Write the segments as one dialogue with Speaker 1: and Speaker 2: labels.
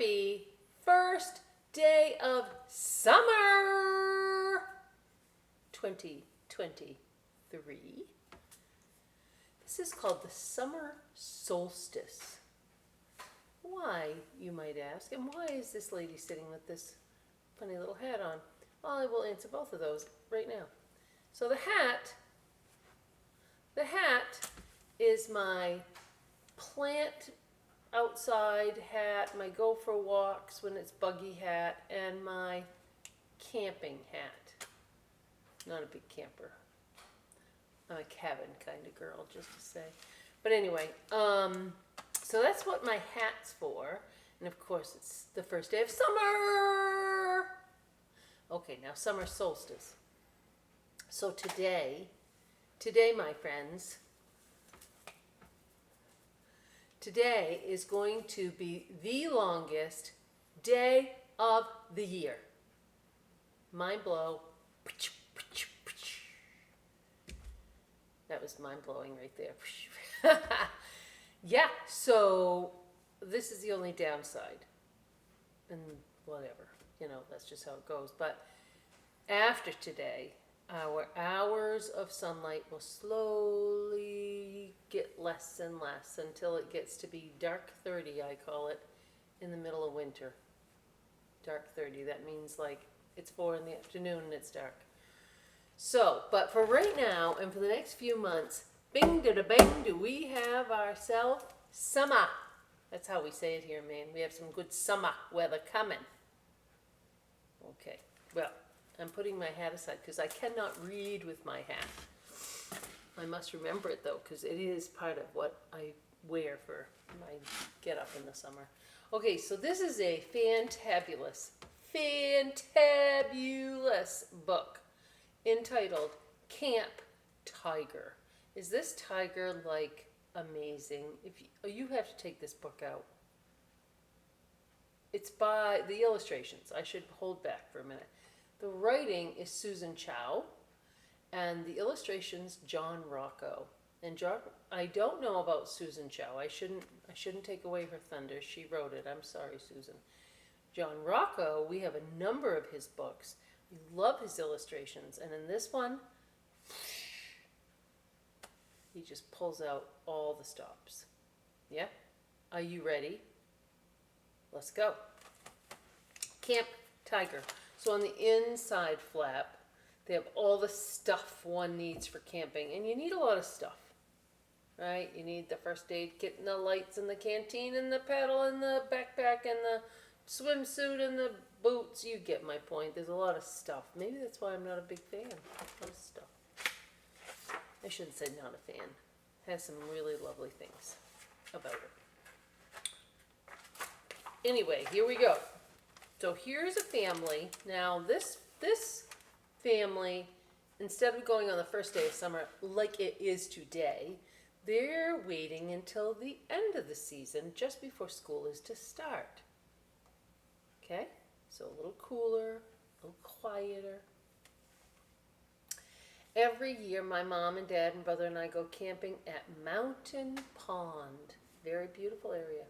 Speaker 1: happy first day of summer 2023. This is called the summer solstice. Why, you might ask, and why is this lady sitting with this funny little hat on? Well, I will answer both of those right now. So the hat is my plant outside hat, my go for walks when it's buggy hat, and my camping hat. Not a big camper. I'm a cabin kind of girl, just to say. But anyway, so that's what my hat's for. And of course, it's the first day of summer. Okay, now summer solstice. So today, my friends, today is going to be the longest day of the year. Mind blow. That was mind blowing right there. Yeah, so this is the only downside. And whatever, that's just how it goes. But after today, our hours of sunlight will slowly get less and less until it gets to be dark 30, I call it, in the middle of winter. Dark 30, that means like it's 4 in the afternoon and it's dark. So, but for right now and for the next few months, bing da da bang, do we have ourselves summer. That's how we say it here, man. We have some good summer weather coming. Okay, well, I'm putting my hat aside because I cannot read with my hat. I must remember it though, because it is part of what I wear for my get up in the summer. Okay, so this is a fantabulous book entitled Camp Tiger. Is this tiger like amazing? You have to take this book out. It's by the illustrations. I should hold back for a minute. The writing is Susan Choi, and the illustrations John Rocco. And I don't know about Susan Choi. I shouldn't take away her thunder. She wrote it. I'm sorry, Susan. John Rocco, we have a number of his books. We love his illustrations, and in this one, he just pulls out all the stops. Yeah? Are you ready? Let's go. Camp Tiger. So on the inside flap, they have all the stuff one needs for camping. And you need a lot of stuff, right? You need the first aid kit and the lights and the canteen and the paddle and the backpack and the swimsuit and the boots. You get my point. There's a lot of stuff. Maybe that's why I'm not a big fan. A lot of stuff. I shouldn't say not a fan. It has some really lovely things about it. Anyway, here we go. So here's a family. Now this family, instead of going on the first day of summer like it is today, they're waiting until the end of the season, just before school is to start. Okay? So a little cooler, a little quieter. Every year, my mom and dad and brother and I go camping at Mountain Pond. Very beautiful area.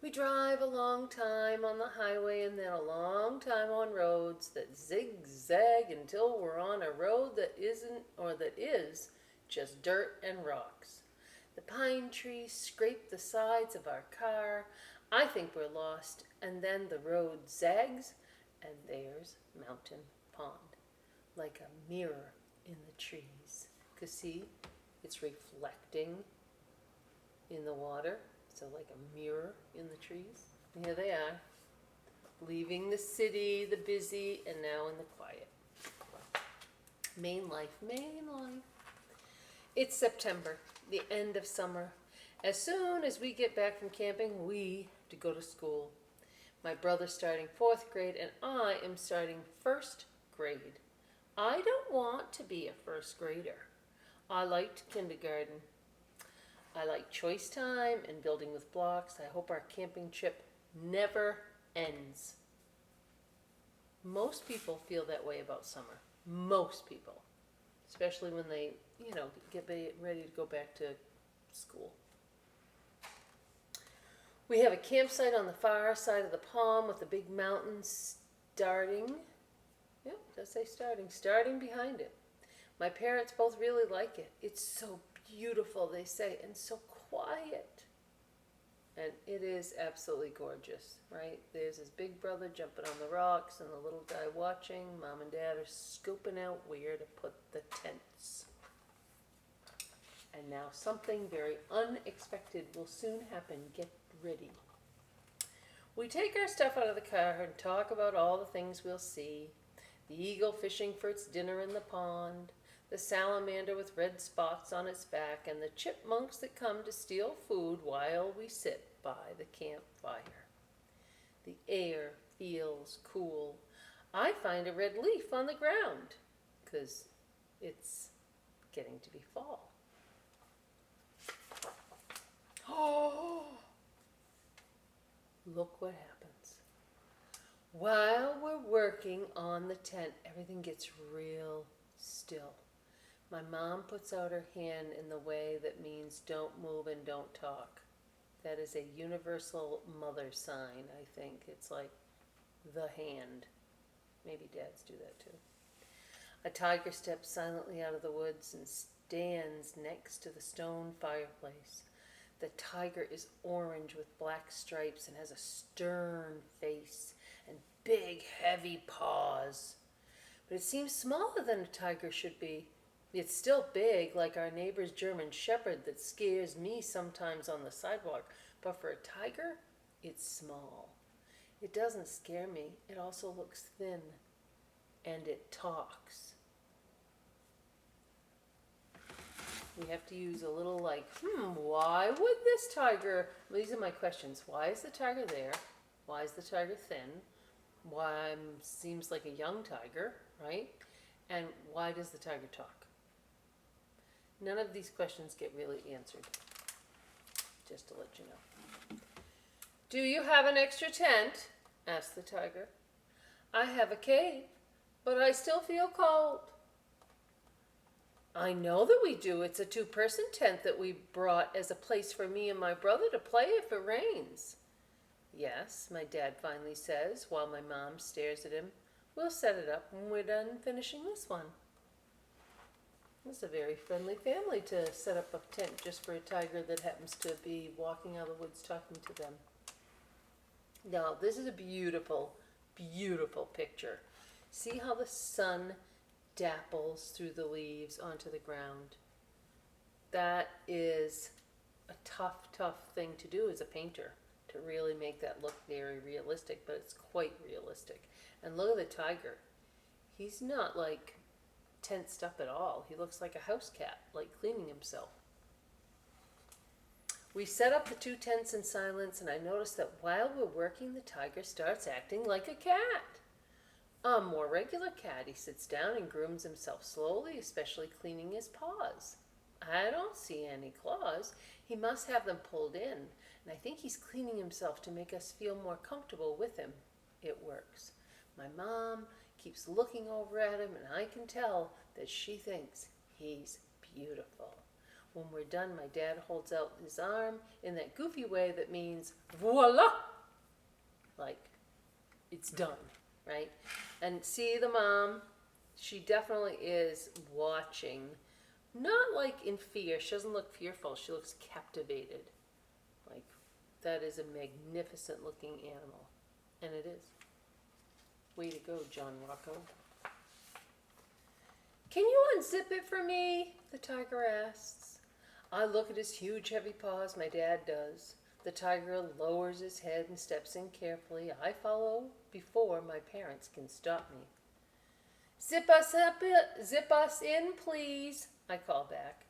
Speaker 1: We drive a long time on the highway and then a long time on roads that zigzag until we're on a road that isn't, or that is, just dirt and rocks. The pine trees scrape the sides of our car. I think we're lost, and then the road zags, and there's Mountain Pond, like a mirror in the trees. 'Cause see, it's reflecting in the water, so like a mirror in the trees. And here they are, leaving the city, the busy, and now in the quiet. Main life, main life. It's September, the end of summer. As soon as we get back from camping, we have to go to school. My brother's starting 4th grade, and I am starting 1st grade. I don't want to be a 1st grader. I liked kindergarten. I like choice time and building with blocks. I hope our camping trip never ends. Most people feel that way about summer. Most people. Especially when they, get ready to go back to school. We have a campsite on the far side of the pond with a big mountain starting. Yep, it does say starting behind it. My parents both really like it. It's so beautiful, they say, and so quiet. And it is absolutely gorgeous, right? There's his big brother jumping on the rocks and the little guy watching. Mom and Dad are scoping out where to put the tents. And now something very unexpected will soon happen. Get ready. We take our stuff out of the car and talk about all the things we'll see. The eagle fishing for its dinner in the pond, the salamander with red spots on its back, and the chipmunks that come to steal food while we sit by the campfire. The air feels cool. I find a red leaf on the ground because it's getting to be fall. Oh, look what happens. While we're working on the tent, everything gets real still. My mom puts out her hand in the way that means don't move and don't talk. That is a universal mother sign, I think. It's like the hand. Maybe dads do that too. A tiger steps silently out of the woods and stands next to the stone fireplace. The tiger is orange with black stripes and has a stern face and big, heavy paws. But it seems smaller than a tiger should be. It's still big, like our neighbor's German shepherd that scares me sometimes on the sidewalk. But for a tiger, it's small. It doesn't scare me. It also looks thin. And it talks. We have to use a little why would this tiger, these are my questions. Why is the tiger there? Why is the tiger thin? Why seems like a young tiger, right? And why does the tiger talk? None of these questions get really answered, just to let you know. Do you have an extra tent? Asked the tiger. I have a cave, but I still feel cold. I know that we do. It's a 2-person tent that we brought as a place for me and my brother to play if it rains. Yes, my dad finally says, while my mom stares at him. We'll set it up when we're done finishing this one. It's a very friendly family to set up a tent just for a tiger that happens to be walking out of the woods talking to them. Now, this is a beautiful, beautiful picture. See how the sun dapples through the leaves onto the ground. That is a tough, tough thing to do as a painter, to really make that look very realistic, but it's quite realistic. And look at the tiger. He's not like tensed up at all. He looks like a house cat, like cleaning himself. We set up the 2 tents in silence, and I noticed that while we're working, the tiger starts acting like a cat. A more regular cat. He sits down and grooms himself slowly, especially cleaning his paws. I don't see any claws. He must have them pulled in, and I think he's cleaning himself to make us feel more comfortable with him. It works. My mom keeps looking over at him, and I can tell that she thinks he's beautiful. When we're done, my dad holds out his arm in that goofy way that means voila! Like, it's done, right? And see the mom, she definitely is watching, not like in fear. She doesn't look fearful. She looks captivated. Like, that is a magnificent looking animal. And it is. Way to go, John Rocco. Can you unzip it for me? The tiger asks. I look at his huge heavy paws. My dad does. The tiger lowers his head and steps in carefully. I follow before my parents can stop me. Zip us in, please, I call back.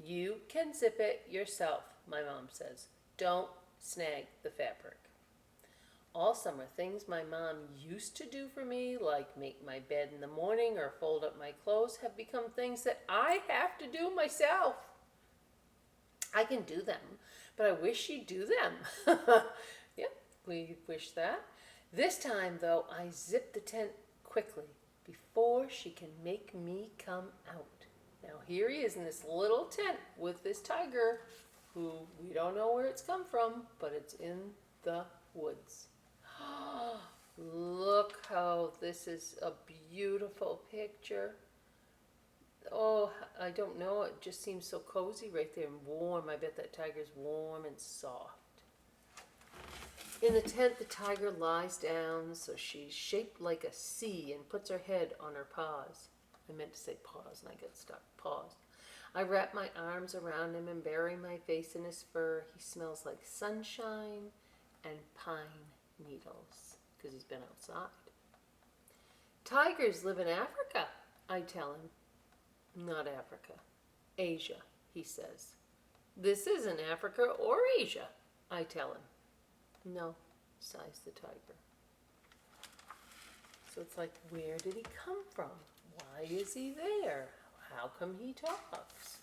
Speaker 1: You can zip it yourself, my mom says. Don't snag the fabric. All summer, things my mom used to do for me, like make my bed in the morning or fold up my clothes, have become things that I have to do myself. I can do them, but I wish she'd do them. Yep, we wish that. This time, though, I zip the tent quickly before she can make me come out. Now, here he is in this little tent with this tiger who we don't know where it's come from, but it's in the woods. Look how this is a beautiful picture. Oh, I don't know, it just seems so cozy right there and warm. I bet that tiger's warm and soft. In the tent, the tiger lies down, so she's shaped like a C and puts her head on her paws. I meant to say paws and I got stuck. Paws. I wrap my arms around him and bury my face in his fur. He smells like sunshine and pine needles because he's been outside. Tigers live in Africa, I tell him. Not Africa. Asia, he says. This isn't Africa or Asia, I tell him. No, sighs the tiger. So it's like, where did he come from? Why is he there? How come he talks?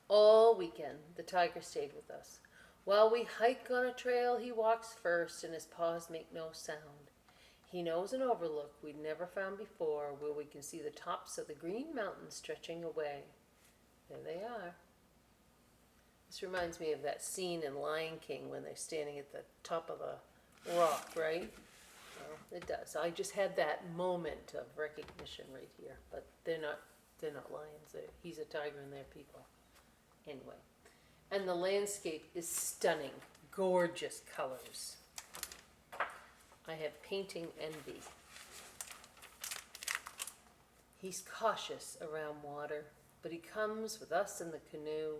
Speaker 1: All weekend, the tiger stayed with us. While we hike on a trail, he walks first and his paws make no sound. He knows an overlook we'd never found before where we can see the tops of the green mountains stretching away. There they are. This reminds me of that scene in Lion King when they're standing at the top of a rock, right? Well, it does. I just had that moment of recognition right here, but they're not lions. He's a tiger and they're people. Anyway, and the landscape is stunning, gorgeous colors. I have painting envy. He's cautious around water, but he comes with us in the canoe.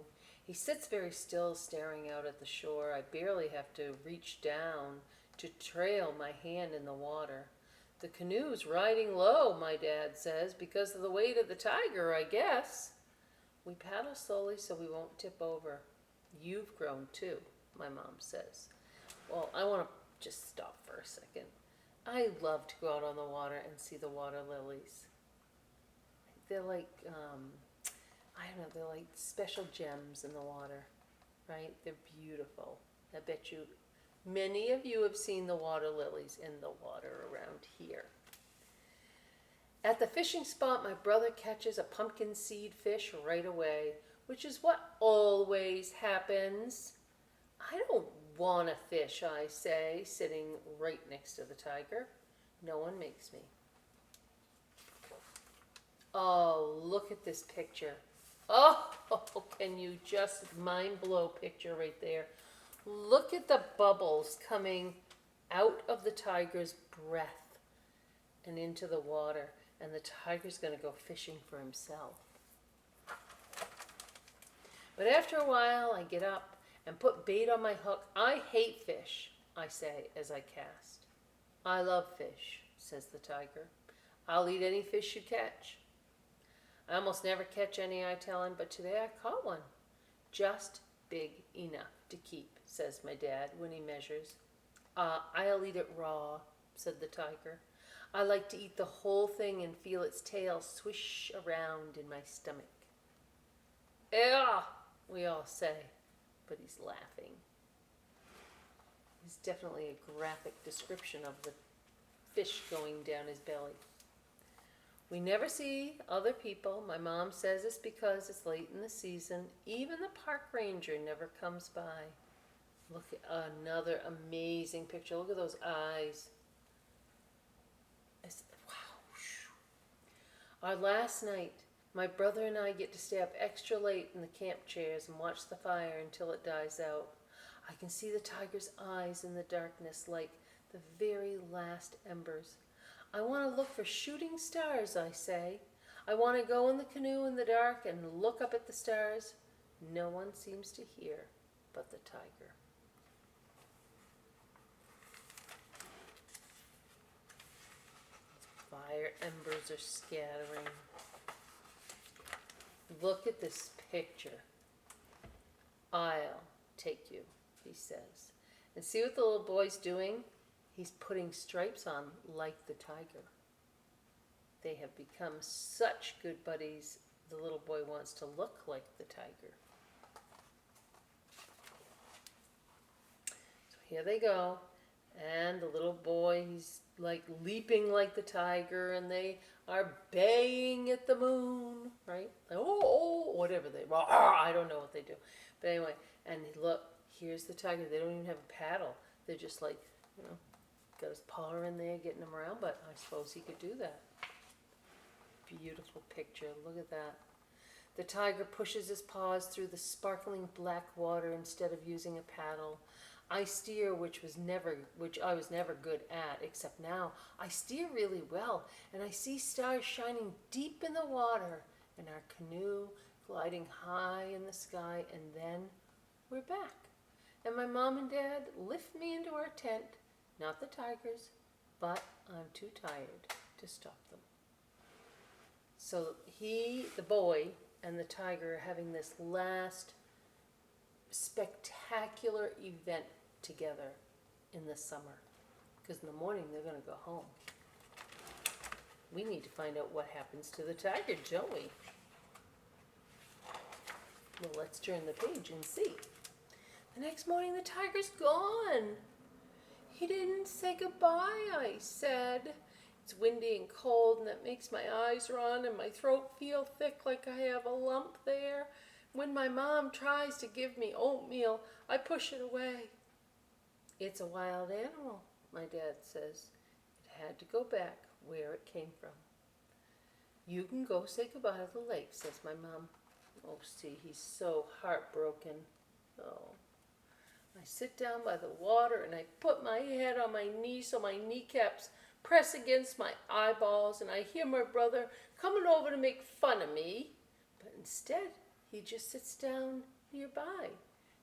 Speaker 1: He sits very still, staring out at the shore. I barely have to reach down to trail my hand in the water. The canoe's riding low, my dad says, because of the weight of the tiger, I guess. We paddle slowly so we won't tip over. You've grown too, my mom says. Well, I want to just stop for a second. I love to go out on the water and see the water lilies. They're like, I don't know, they're like special gems in the water, right? They're beautiful. I bet you, many of you have seen the water lilies in the water around here. At the fishing spot, my brother catches a pumpkin seed fish right away, which is what always happens. I don't want a fish, I say, sitting right next to the tiger. No one makes me. Oh, look at this picture. Oh, can you just mind blow picture right there. Look at the bubbles coming out of the tiger's breath and into the water. And the tiger's going to go fishing for himself. But after a while, I get up and put bait on my hook. I hate fish, I say as I cast. I love fish, says the tiger. I'll eat any fish you catch. I almost never catch any, I tell him, but today I caught one. Just big enough to keep, says my dad when he measures. I'll eat it raw, said the tiger. I like to eat the whole thing and feel its tail swish around in my stomach. Ugh, we all say, but he's laughing. It's definitely a graphic description of the fish going down his belly. We never see other people. My mom says it's because it's late in the season. Even the park ranger never comes by. Look at another amazing picture. Look at those eyes. Wow. Our last night, my brother and I get to stay up extra late in the camp chairs and watch the fire until it dies out. I can see the tiger's eyes in the darkness like the very last embers. I want to look for shooting stars, I say. I want to go in the canoe in the dark and look up at the stars. No one seems to hear but the tiger. Fire embers are scattering. Look at this picture. I'll take you, he says. And see what the little boy's doing? He's putting stripes on like the tiger. They have become such good buddies, the little boy wants to look like the tiger. So here they go. And the little boy, he's like leaping like the tiger, and they are baying at the moon, right? Oh, whatever they, I don't know what they do. But anyway, and look, here's the tiger. They don't even have a paddle. They're just like, you know, got his paw in there getting him around, but I suppose he could do that. Beautiful picture. Look at that. The tiger pushes his paws through the sparkling black water instead of using a paddle. I steer, which I was never good at, except now I steer really well, and I see stars shining deep in the water, and our canoe gliding high in the sky, and then we're back. And my mom and dad lift me into our tent, not the tigers, but I'm too tired to stop them. So the boy, and the tiger are having this last spectacular event together in the summer. Because in the morning they're going to go home. We need to find out what happens to the tiger, don't we? Well, let's turn the page and see. The next morning the tiger's gone. He didn't say goodbye, I said. It's windy and cold, and that makes my eyes run and my throat feel thick like I have a lump there. When my mom tries to give me oatmeal, I push it away. It's a wild animal, my dad says. It had to go back where it came from. You can go say goodbye to the lake, says my mom. Oh, see, he's so heartbroken. Oh. I sit down by the water and I put my head on my knee so my kneecaps press against my eyeballs, and I hear my brother coming over to make fun of me. But instead, he just sits down nearby,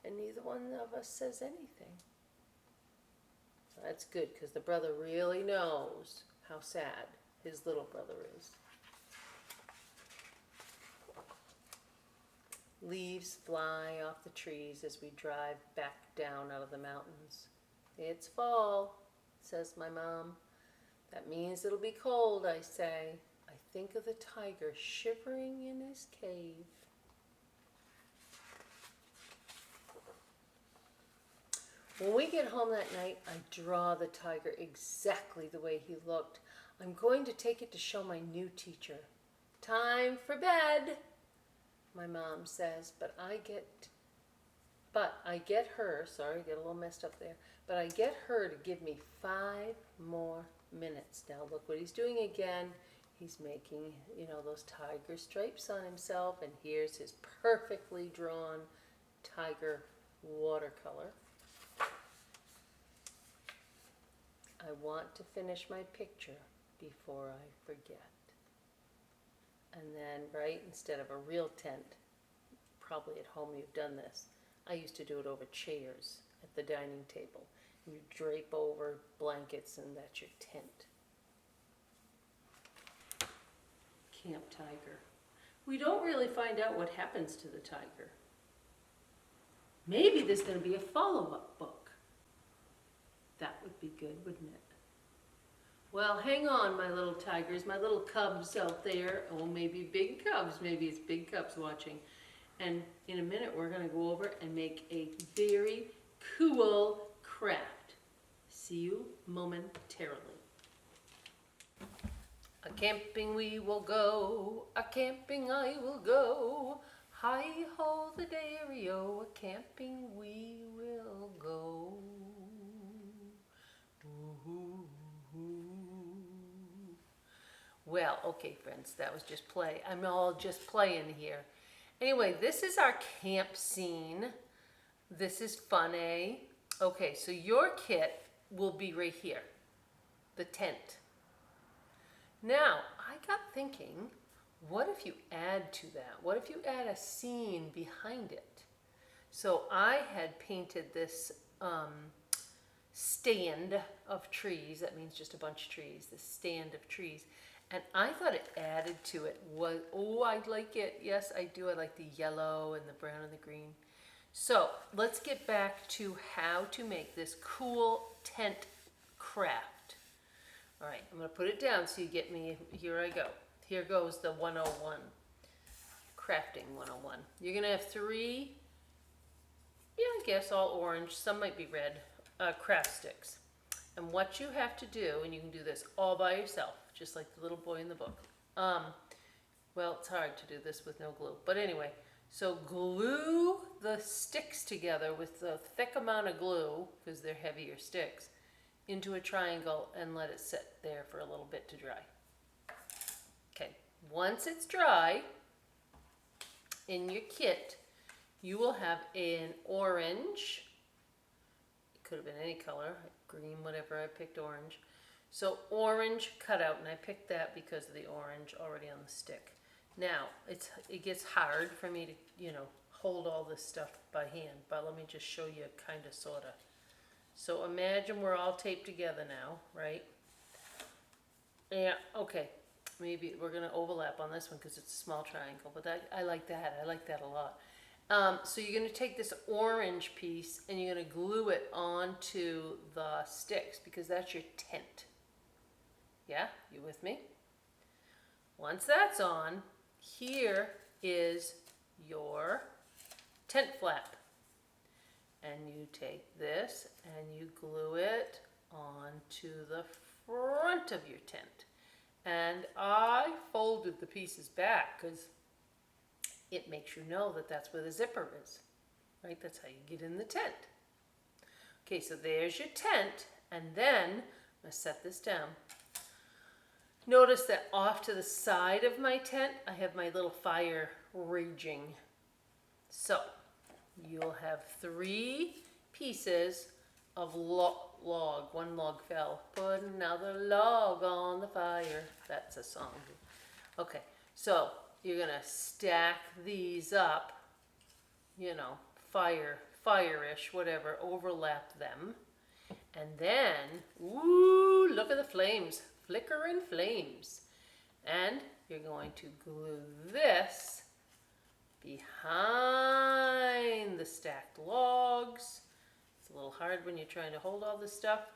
Speaker 1: and neither one of us says anything. So that's good, because the brother really knows how sad his little brother is. Leaves fly off the trees as we drive back down out of the mountains. It's fall, says my mom. That means it'll be cold, I say. I think of the tiger shivering in his cave. When we get home that night, I draw the tiger exactly the way he looked. I'm going to take it to show my new teacher. Time for bed, my mom says, but I get her to give me 5 more minutes. Now look what he's doing again. He's making, those tiger stripes on himself, and here's his perfectly drawn tiger watercolor. I want to finish my picture before I forget. And then, right, instead of a real tent, probably at home you've done this, I used to do it over chairs at the dining table. You drape over blankets and that's your tent. Camp tiger. We don't really find out what happens to the tiger. Maybe there's going to be a follow-up book. That would be good, wouldn't it? Well, hang on, my little tigers, my little cubs out there. Oh, maybe big cubs. Maybe it's big cubs watching. And in a minute, we're going to go over and make a very cool craft. See you momentarily. A camping we will go, a camping I will go. Hi-ho the dairy-o, a camping we will go. Ooh. Well, okay, friends, that was just play. I'm all just playing here. Anyway, this is our camp scene. This is fun, eh? Okay, so your kit will be right here, the tent. Now, I got thinking, what if you add to that? What if you add a scene behind it? So I had painted this stand of trees. That means just a bunch of trees, this stand of trees. And I thought it added to it was, oh, I like it. Yes, I do. I like the yellow and the brown and the green. So let's get back to how to make this cool tent craft. All right, I'm going to put it down so you get me. Here I go. Here goes the 101. Crafting 101. You're going to have 3, I guess all orange, some might be red, craft sticks. And what you have to do, and you can do this all by yourself, just like the little boy in the book. Well, it's hard to do this with no glue. But anyway, so glue the sticks together with the thick amount of glue, because they're heavier sticks, into a triangle and let it sit there for a little bit to dry. Okay, once it's dry, in your kit, you will have an orange. It could have been any color, green, whatever. I picked orange. So orange cutout, and I picked that because of the orange already on the stick. Now, it gets hard for me to, hold all this stuff by hand, but let me just show you kind of, sort of. So imagine we're all taped together now, right? Yeah, okay. Maybe we're going to overlap on this one because it's a small triangle, but I like that. I like that a lot. So you're going to take this orange piece and you're going to glue it onto the sticks because that's your tent. Yeah, you with me? Once that's on, here is your tent flap. And you take this and you glue it onto the front of your tent. And I folded the pieces back because it makes you know that that's where the zipper is, right? That's how you get in the tent. Okay, so there's your tent, and then I'm gonna set this down. Notice that off to the side of my tent, I have my little fire raging. So you'll have 3 pieces of log. One log fell. Put another log on the fire. That's a song. Okay, so you're gonna stack these up, fire-ish, whatever, overlap them. And then, ooh, look at the flames, flickering flames. And you're going to glue this behind the stacked logs. It's a little hard when you're trying to hold all this stuff.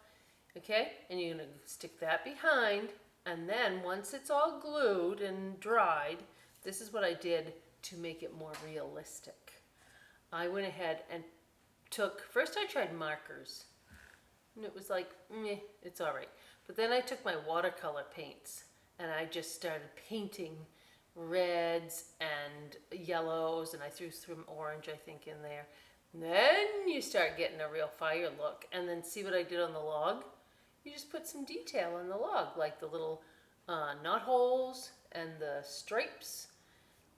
Speaker 1: Okay, and you're gonna stick that behind, and then once it's all glued and dried, this is what I did to make it more realistic. I went ahead and first I tried markers, and it was like, meh, it's all right. But then I took my watercolor paints, and I just started painting reds and yellows, and I threw some orange, I think, in there. And then you start getting a real fire look. And then see what I did on the log? You just put some detail on the log, like the little knot holes and the stripes.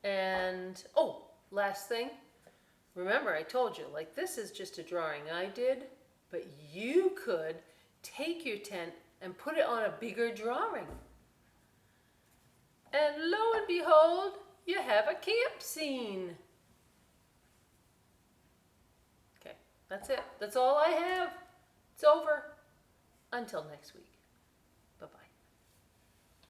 Speaker 1: And, oh, last thing. Remember, I told you, like, this is just a drawing I did, but you could take your tent and put it on a bigger drawing. And lo and behold, you have a camp scene. Okay, that's it. That's all I have. It's over. Until next week.